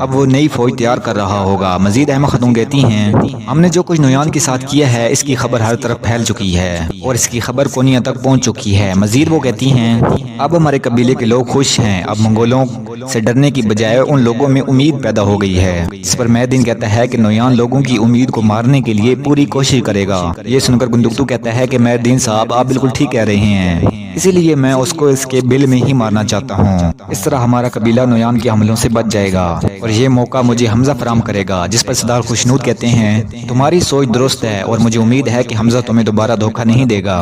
اب وہ نئی فوج تیار کر رہا ہوگا۔ مزید احمد خاتون کہتی ہیں ہم نے جو کچھ نویان کے ساتھ کیا ہے اس کی خبر ہر طرف پھیل چکی ہے اور اس کی خبر کونیا تک پہنچ چکی ہے۔ مزید وہ کہتی ہیں اب ہمارے قبیلے کے لوگ خوش ہیں، اب منگولوں سے ڈرنے کی بجائے ان لوگوں میں امید پیدا ہو گئی ہے۔ اس پر مہدین کہتا ہے کہ نویان لوگوں کی امید کو مارنے کے لیے پوری کوشش کرے گا۔ یہ سن کر گندگتو کہتا ہے کہ مہدین صاحب آپ بالکل ٹھیک کہہ رہے ہیں، اسی لیے میں اس کو اس کے بل میں ہی مارنا چاہتا ہوں، اس طرح ہمارا قبیلہ نویان کے حملوں سے بچ جائے گا اور یہ موقع مجھے حمزہ فراہم کرے گا۔ جس پر سردار خوشنود کہتے ہیں تمہاری سوچ درست ہے اور مجھے امید ہے کہ حمزہ تمہیں دوبارہ دھوکہ نہیں دے گا۔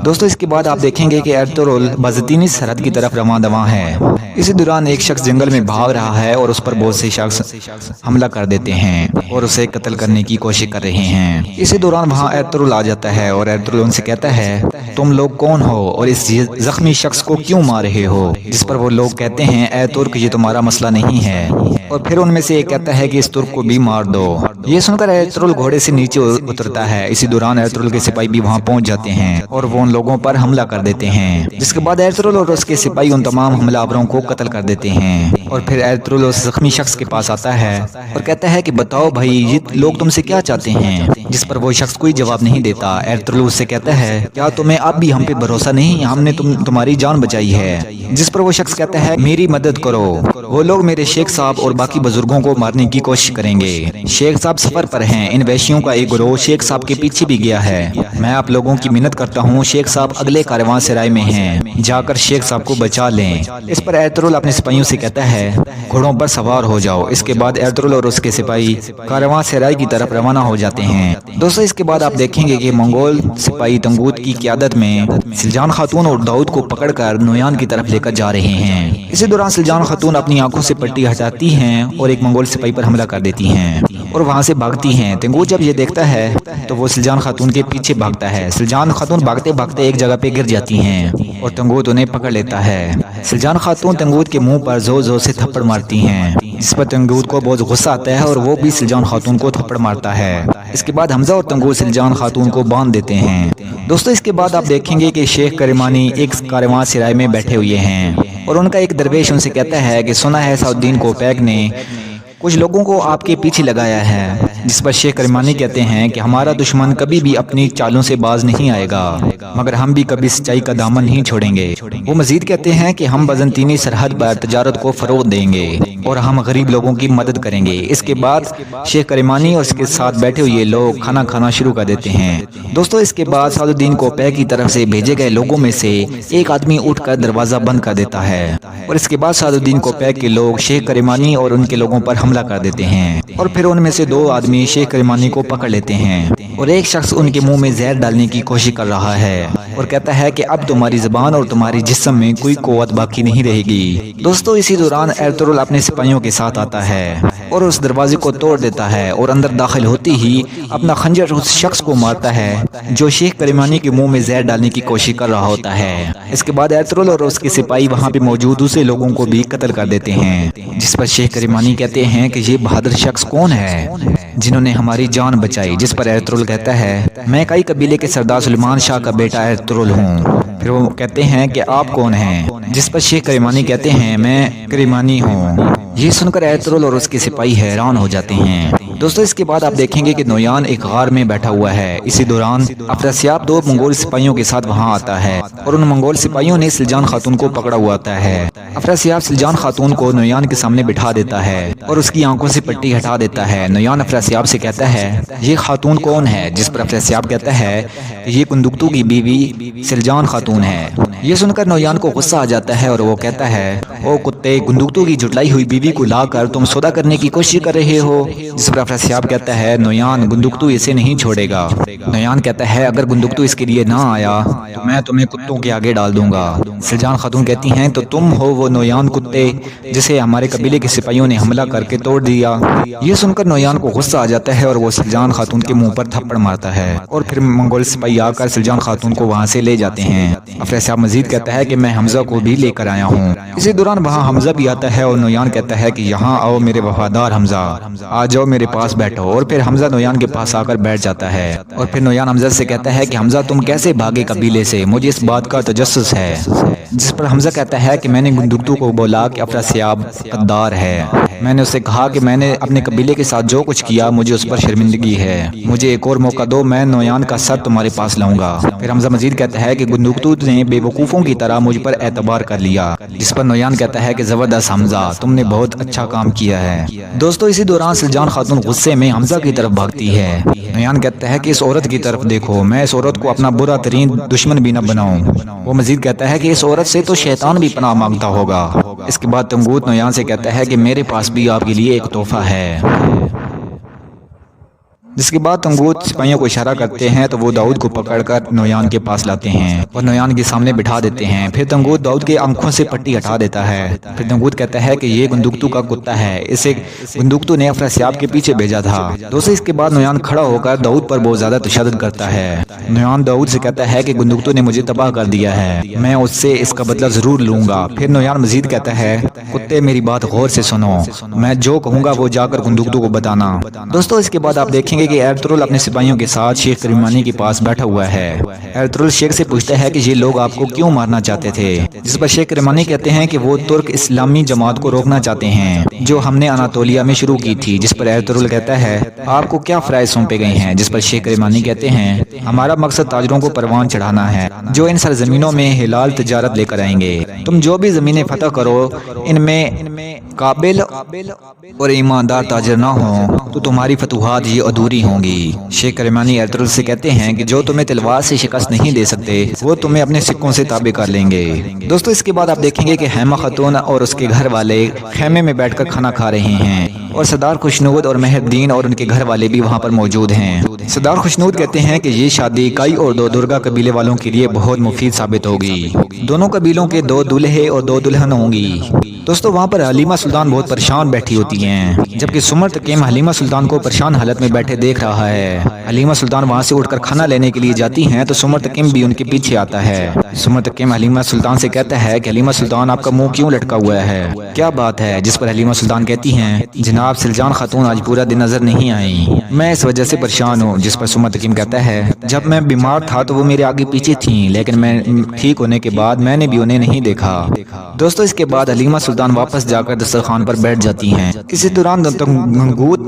دوستو اس کے بعد آپ دیکھیں گے کہ ایرتغرل بازنطینی سرحد کی طرف رواں دواں ہے۔ اسی دوران ایک شخص جنگل میں بھاگ رہا ہے اور اس پر بہت سے شخص حملہ کر دیتے ہیں اور اسے قتل کرنے کی کوشش کر رہے ہیں۔ اسی دوران وہاں ایرتغرل آ جاتا ہے اور ایرتغرل ان سے کہتا ہے تم لوگ کون ہو اور اس زخمی شخص کو کیوں مار رہے ہو؟ جس پر وہ لوگ کہتے ہیں اے ترک یہ تمہارا مسئلہ نہیں ہے، اور پھر ان میں سے ایک کہتا ہے کہ اس ترک کو بھی مار دو۔ یہ سن کر ایرتغرل گھوڑے سے نیچے اترتا ہے۔ اسی دوران ایرتغرل کے سپاہی بھی وہاں پہنچ جاتے ہیں اور وہ ان لوگوں پر حملہ کر دیتے ہیں، جس کے بعد ایرتغرل اور اس کے سپاہی ان تمام حملہ آوروں کو قتل کر دیتے ہیں۔ اور پھر ایرتغرل اس زخمی شخص کے پاس آتا ہے اور کہتا ہے کہ بتاؤ بھائی یہ لوگ تم سے کیا چاہتے ہیں؟ جس پر وہ شخص کوئی جواب نہیں دیتا۔ ایرتغرل اس سے کہتا ہے کیا تمہیں اب بھی ہم پہ بھروسہ نہیں؟ ہم نے تمہاری جان بچائی ہے۔ جس پر وہ شخص کہتا ہے میری مدد کرو، وہ لوگ میرے شیخ صاحب اور باقی بزرگوں کو مارنے کی کوشش کریں گے۔ شیخ صاحب سفر پر ہیں، ان وحشیوں کا ایک گروہ شیخ صاحب کے پیچھے بھی گیا ہے۔ میں آپ لوگوں کی منت کرتا ہوں شیخ صاحب اگلے کاروان سرائے میں ہیں، جا کر شیخ صاحب کو بچا لیں۔ اس پر ایرتغرل اپنے سپاہیوں سے کہتا ہے گھوڑوں پر سوار ہو جاؤ۔ اس کے بعد ایرتغرل اور اس کے سپاہی کاروان سرائے کی طرف روانہ ہو جاتے ہیں۔ دوستو اس کے بعد آپ دیکھیں گے کہ منگول سپاہی تنگوت کی قیادت میں سلجان خاتون اور داؤد کو پکڑ کر نویان کی طرف لے کر جا رہے ہیں۔ اسی دوران سلجان خاتون اپنی آنکھوں سے پٹی ہٹاتی ہیں اور ایک منگول سپاہی پر حملہ کر دیتی ہیں اور وہاں سے بھاگتی ہیں۔ تنگوت جب یہ دیکھتا ہے تو وہ سلجان خاتون کے پیچھے بھاگتا ہے۔ سلجان خاتون بھاگتے بھاگتے ایک جگہ پہ گر جاتی ہیں اور تنگوت انہیں پکڑ لیتا ہے۔ سلجان خاتون تنگوت کے منہ پر زور زور سے تھپڑ مارتی ہیں، جس پر تنگوت کو بہت غصہ آتا ہے اور وہ بھی سلجان خاتون کو تھپڑ مارتا ہے۔ اس کے بعد حمزہ اور تنگوت سلجان خاتون کو باندھ دیتے ہیں۔ دوستو اس کے بعد آپ دیکھیں گے کہ شیخ کرمانی ایک کاروان سرائے میں بیٹھے ہوئے ہیں اور ان کا ایک درویش ان سے کہتا ہے کہ سنا ہے سعد الدین کوپیک نے کچھ لوگوں کو آپ کے پیچھے لگایا ہے۔ جس پر شیخ کرمانی کہتے ہیں کہ ہمارا دشمن کبھی بھی اپنی چالوں سے باز نہیں آئے گا، مگر ہم بھی کبھی سچائی کا دامن نہیں چھوڑیں گے۔ وہ مزید کہتے ہیں کہ ہم بازنطینی سرحد پر تجارت کو فروغ دیں گے اور ہم غریب لوگوں کی مدد کریں گے۔ اس کے بعد شیخ کرمانی اور اس کے ساتھ بیٹھے ہوئے لوگ کھانا کھانا شروع کر دیتے ہیں۔ دوستو اس کے بعد سعد الدین کوپیک کی طرف سے بھیجے گئے لوگوں میں سے ایک آدمی اٹھ کر دروازہ بند کر دیتا ہے اور اس کے بعد سعد الدین کوپیک کے لوگ شیخ کرمانی اور ان کے لوگوں پر حملہ کر دیتے ہیں اور پھر ان میں سے دو آدمی شیخ کرمانی کو پکڑ لیتے ہیں اور ایک شخص ان کے منہ میں زہر ڈالنے کی کوشش کر رہا ہے اور کہتا ہے کہ اب تمہاری زبان اور تمہاری جسم میں کوئی قوت باقی نہیں رہے گی۔ دوستو اسی دوران ایرتغرل اپنے سپاہیوں کے ساتھ آتا ہے اور اس دروازے کو توڑ دیتا ہے اور اندر داخل ہوتے ہی اپنا خنجر اس شخص کو مارتا ہے جو شیخ کرمانی کے منہ میں زہر ڈالنے کی کوشش کر رہا ہوتا ہے۔ اس کے بعد ایرتغرل اور اس کے سپاہی وہاں پہ موجود دوسرے لوگوں کو بھی قتل کر دیتے ہیں، جس پر شیخ کرمانی کہتے ہیں کہ یہ بہادر شخص کون ہے جنہوں نے ہماری جان بچائی؟ جس پر ایرتغرل کہتا ہے میں کئی قبیلے کے سردار سلیمان شاہ کا بیٹا ایرتغرل ہوں۔ پھر وہ کہتے ہیں کہ آپ کون ہیں؟ جس پر شیخ کرمانی کہتے ہیں میں کرمانی ہوں۔ یہ سن کر ایرتغرل اور اس کے سپاہی حیران ہو جاتے ہیں۔ دوستو اس کے بعد آپ دیکھیں گے کہ نویان ایک غار میں بیٹھا ہوا ہے۔ اسی دوران افراسیاب دو منگول سپاہیوں کے ساتھ وہاں آتا ہے اور ان منگول سپاہیوں نے سلجان خاتون کو پکڑا ہوا ہوتا ہے۔ افراسیاب سلجان خاتون کو نویان کے سامنے بٹھا دیتا ہے اور اس کی آنکھوں سے پٹی ہٹا دیتا ہے۔ نویان افراسیاب سے کہتا ہے یہ خاتون کون ہے؟ جس پر افراسیاب کہتا ہے کہ یہ گندگتو کی بیوی سلجان خاتون ہے۔ یہ سن کر نویان کو غصہ آ جاتا ہے اور وہ کہتا ہے او کتے، گندگتو کی جھٹلائی ہوئی بیوی کو لا کر تم سودا کرنے کی کوشش کر رہے ہو؟ جس پر افراسیاب کہتا ہے نویان گندگتو اسے نہیں چھوڑے گا۔ نویان کہتا ہے اگر گندگتو اس کے لیے نہ آیا تو میں تمہیں کتوں کے آگے ڈال دوں گا۔ سلجان خاتون کہتی ہیں تو تم ہو وہ نویان کتے جسے ہمارے قبیلے کے سپاہیوں نے حملہ کر کے توڑ دیا۔ یہ سن کر نویان کو غصہ آ جاتا ہے اور وہ سلجان خاتون کے منہ پر تھپڑ مارتا ہے اور پھر منگول سپاہی سپاہی آ کر سلجان خاتون کو وہاں سے لے جاتے ہیں۔ افراسیاب مزید کہتا ہے کہ میں حمزہ کو بھی لے کر آیا ہوں۔ اسی دوران وہاں حمزہ بھی آتا ہے اور نویان کہتا ہے کہ یہاں آؤ میرے وفادار حمزہ، آ جاؤ میرے پاس بیٹھو، اور پھر حمزہ نویان کے پاس آ کر بیٹھ جاتا ہے اور پھر نویان حمزہ سے کہتا ہے کہ حمزہ تم کیسے بھاگے قبیلے سے، مجھے اس بات کا تجسس ہے۔ جس پر حمزہ کہتا ہے کہ میں نے گندگتو کو بولا کہ افراسیاب غدار ہے، میں نے اسے کہا کہ میں نے اپنے قبیلے کے ساتھ جو کچھ کیا مجھے اس پر شرمندگی ہے، مجھے ایک اور موقع دو، میں نویان کا سر تمہارے پاس لاؤں گا۔ پھر حمزہ مزید کہتا ہے کہ گندگتو نے بے وقوفوں کی طرح مجھ پر اعتبار کر لیا، جس پر نویان کہتا ہے کہ زبردست حمزہ، تم نے بہت اچھا کام کیا ہے۔ دوستو اسی دوران سلجان خاتون غصے میں حمزہ کی طرف بھاگتی ہے۔ نویان کہتا ہے کہ اس عورت کی طرف دیکھو، میں اس عورت کو اپنا برا ترین دشمن بھی نہ بناؤں۔ وہ مزید کہتا ہے کہ اس عورت سے تو شیطان بھی پناہ مانگتا ہوگا۔ اس کے بعد تنگوت نویان سے کہتا ہے کہ میرے پاس بھی آپ کے لیے ایک تحفہ ہے۔ جس کے بعد تنگوت سپاہیوں کو اشارہ کرتے ہیں تو وہ داؤد کو پکڑ کر نویان کے پاس لاتے ہیں اور نویان کے سامنے بٹھا دیتے ہیں۔ پھر تنگوت داؤد کے آنکھوں سے پٹی ہٹا دیتا ہے۔ پھر تنگوت کہتا ہے کہ یہ گندگتو کا کتا ہے، اسے گندگتو نے افراسیاب کے پیچھے بھیجا تھا۔ دوستو اس کے بعد نویان کھڑا ہو کر داؤد پر بہت زیادہ تشدد کرتا ہے۔ نویان داؤد سے کہتا ہے کہ گندگتو نے مجھے تباہ کر دیا ہے، میں اس سے اس کا بدلہ ضرور لوں گا۔ پھر نویان مزید کہتا ہے کتے میری بات غور سے سنو، میں جو کہوں گا وہ جا کر گندگتو کو بتانا۔ دوستو اس کے بعد آپ دیکھیں گے کہ ایرتغرل اپنے سپاہیوں کے ساتھ شیخ کرمانی کے پاس بیٹھا ہوا ہے۔ ایرتغرل شیخ سے پوچھتا ہے کہ یہ لوگ آپ کو کیوں مارنا چاہتے تھے، جس پر شیخ کرمانی کہتے ہیں کہ وہ ترک اسلامی جماعت کو روکنا چاہتے ہیں جو ہم نے اناطولیہ میں شروع کی تھی۔ جس پر ایرتغرل کہتا ہے آپ کو کیا فرائض سونپے گئے ہیں، جس پر شیخ کرمانی کہتے ہیں ہمارا مقصد تاجروں کو پروان چڑھانا ہے جو ان سرزمینوں میں حلال تجارت لے کر آئیں گے۔ تم جو بھی زمینیں فتح کرو ان میں قابل اور ایماندار تاجر نہ ہوں تو تمہاری فتوحات یہ ادھوری ہوں گی۔ شیخ کرمانی ایرتغرل سے کہتے ہیں کہ جو تمہیں تلوار سے شکست نہیں دے سکتے وہ تمہیں اپنے سکوں سے تابع کر لیں گے۔ دوستو اس کے بعد آپ دیکھیں گے کہ حیمہ خاتون اور اس کے گھر والے خیمے میں بیٹھ کر کھانا کھا رہے ہیں اور سردار خوشنود اور مہر الدین اور ان کے گھر والے بھی وہاں پر موجود ہیں۔ سردار خوشنود کہتے ہیں کہ یہ شادی کائی اور دو درگا قبیلے والوں کے لیے بہت مفید ثابت ہوگی، دونوں قبیلوں کے دو دلہے اور دو دلہن ہوں گی۔ دوستو وہاں پر حلیمہ سلطان بہت پریشان بیٹھی ہوتی ہیں، جبکہ سمر تقیم حلیمہ سلطان کو پریشان حالت میں بیٹھے دیکھ رہا ہے۔ حلیمہ سلطان وہاں سے اٹھ کر کھانا لینے کے لیے جاتی ہیں تو سمر تقیم بھی ان کے پیچھے آتا ہے۔ سمر تقیم حلیمہ سلطان سے کہتا ہے کہ حلیمہ سلطان آپ کا منہ کیوں لٹکا ہوا ہے، کیا بات ہے؟ جس پر حلیمہ سلطان کہتی ہیں جناب سلجان خاتون آج پورا دن نظر نہیں آئی، میں اس وجہ سے پریشان ہوں۔ جس پر سمر تقیم کہتا ہے جب میں بیمار تھا تو وہ میرے آگے پیچھے تھیں، لیکن میں ٹھیک ہونے کے بعد میں نے بھی انہیں نہیں دیکھا۔ دوستو اس کے بعد حلیمہ سلطان واپس جا کر دسترخوان پر بیٹھ جاتی ہیں۔ اسی دوران تنگوت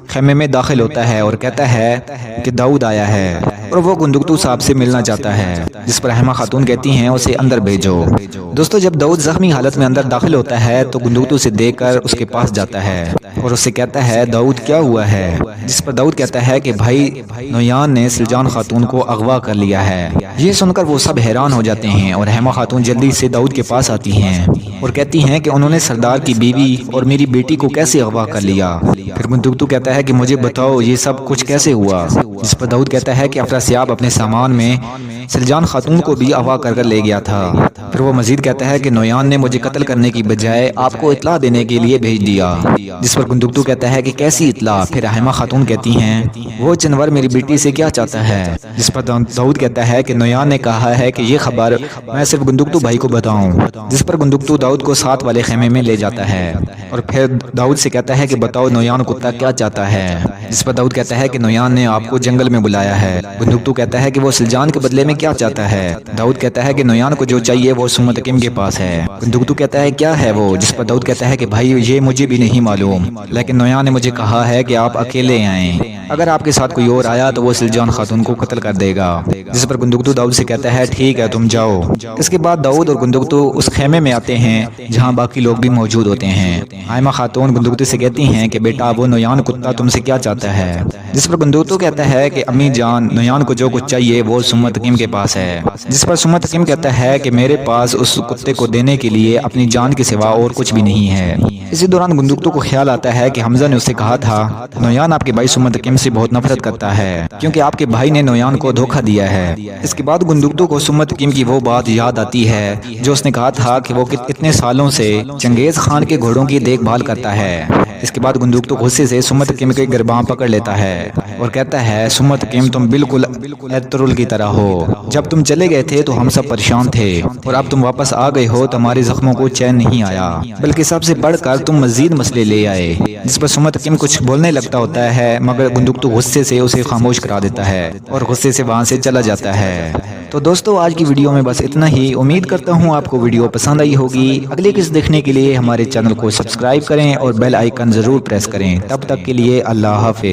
خیمے میں داخل ہوتا ہے اور کہتا ہے کہ داؤد آیا ہے اور وہ گندگتو صاحب سے ملنا چاہتا ہے، جس پر حیمہ خاتون کہتی ہیں اسے اندر بھیجو۔ دوستو جب داؤد زخمی حالت میں اندر داخل ہوتا ہے تو گندگتو سے دیکھ کر اس کے پاس جاتا ہے اور اس سے کہتا ہے داؤد کیا ہوا ہے، جس پر داؤد کہتا ہے کہ بھائی نویان نے سلجان خاتون کو اغوا کر لیا ہے۔ یہ سن کر وہ سب حیران ہو جاتے ہیں اور حیمہ خاتون جلدی سے داؤد کے پاس آتی ہیں اور کہتی ہیں کہ انہوں نے سردار کی بیوی اور میری بیٹی کو کیسے اغوا کر لیا۔ پھر گندگتو کہتا ہے کہ مجھے بتاؤ یہ سب کچھ کیسے ہوا، جس پر داؤد کہتا ہے کہ افراسیاب اپنے سامان میں سلجان خاتون کو بھی اغوا کر لے گیا تھا۔ پھر وہ مزید کہتا ہے کہ نویان نے مجھے قتل کرنے کی بجائے آپ کو اطلاع دینے کے لیے بھیج دیا، جس پر گندگتو کہتا ہے کہ کیسی اطلاع؟ پھر حیمہ خاتون کہتی ہیں وہ جانور میری بیٹی سے کیا چاہتا ہے، جس پر داؤد کہتا ہے کہ نویان نے کہا ہے کہ یہ خبر میں صرف گندگتو بھائی کو بتاؤں، جس پر گندگتو داؤد کو ساتھ والے خیمے میں لے جاتا ہے اور پھر داؤد سے کہتا ہے کہ بتاؤ نویان کتا کیا چاہتا ہے، جس پر داؤد کہتا ہے کہ نویان نے آپ کو جنگل میں بلایا ہے۔ گندگتو کہتا ہے کہ وہ سلجان کے بدلے میں کیا چاہتا ہے۔ داؤد کہتا ہے کہ نویان کو جو چاہیے وہ سمر تقیم کے پاس ہے۔ گندگتو کہتا ہے کیا ہے وہ، جس پر داؤد کہتا ہے کہ بھائی یہ مجھے بھی نہیں معلوم، لیکن نویان نے مجھے کہا ہے کہ آپ اکیلے آئیں، اگر آپ کے ساتھ کوئی اور آیا تو وہ سلجان خاتون کو قتل کر دے گا۔ جس پر گندگتو داؤد سے کہتا ہے ٹھیک ہے تم جاؤ۔ اس کے بعد داؤد اور گندگتو اس خیمے میں آتے ہیں جہاں باقی لوگ بھی موجود ہوتے ہیں۔ حیمہ خاتون گندگتو سے کہتی ہیں کہ بیٹا وہ نویان کتا تم سے کیا چاہتا ہے، جس پر گندگتو کہتا ہے کہ امی جان نویان کو جو کچھ چاہیے وہ سمر تقیم کے پاس ہے، جس پر سمر تقیم کہتا ہے کہ میرے پاس اس کتے کو دینے کے لیے اپنی جان کے سوا اور کچھ بھی نہیں ہے۔ اسی دوران گندگتو کو خیال آتا ہے کہ حمزہ نے اسے کہا تھا نویان آپ کے بھائی سمر تقیم سے بہت نفرت کرتا ہے کیونکہ آپ کے بھائی نے نویان کو دھوکہ دیا ہے۔ اس کے بعد گندگتو کو سمر تقیم کی وہ بات یاد آتی ہے جو اس نے کہا تھا کہ وہ اتنے سالوں سے چنگیز خان کے گھوڑوں کی دیکھ بھال کرتا ہے۔ اس کے بعد گندگتو غصے سے سمر تقیم کے گرباں پکڑ لیتا ہے اور کہتا ہے سمت کیم تم بالکل ایترول کی طرح ہو، جب تم چلے گئے تھے تو ہم سب پریشان تھے اور اب تم واپس آ گئے ہو تو ہمارے زخموں کو چین نہیں آیا، بلکہ سب سے بڑھ کر تم مزید مسئلے لے آئے۔ جس پر سمت کیم کچھ بولنے لگتا ہوتا ہے مگر گندگتو غصے سے اسے خاموش کرا دیتا ہے اور غصے سے وہاں سے چلا جاتا ہے۔ تو دوستو آج کی ویڈیو میں بس اتنا ہی، امید کرتا ہوں آپ کو ویڈیو پسند آئی ہوگی۔ اگلی قسط دیکھنے کے لیے ہمارے چینل کو سبسکرائب کریں اور بیل آئیکن ضرور پریس کریں۔ تب تک کے لیے اللہ حافظ۔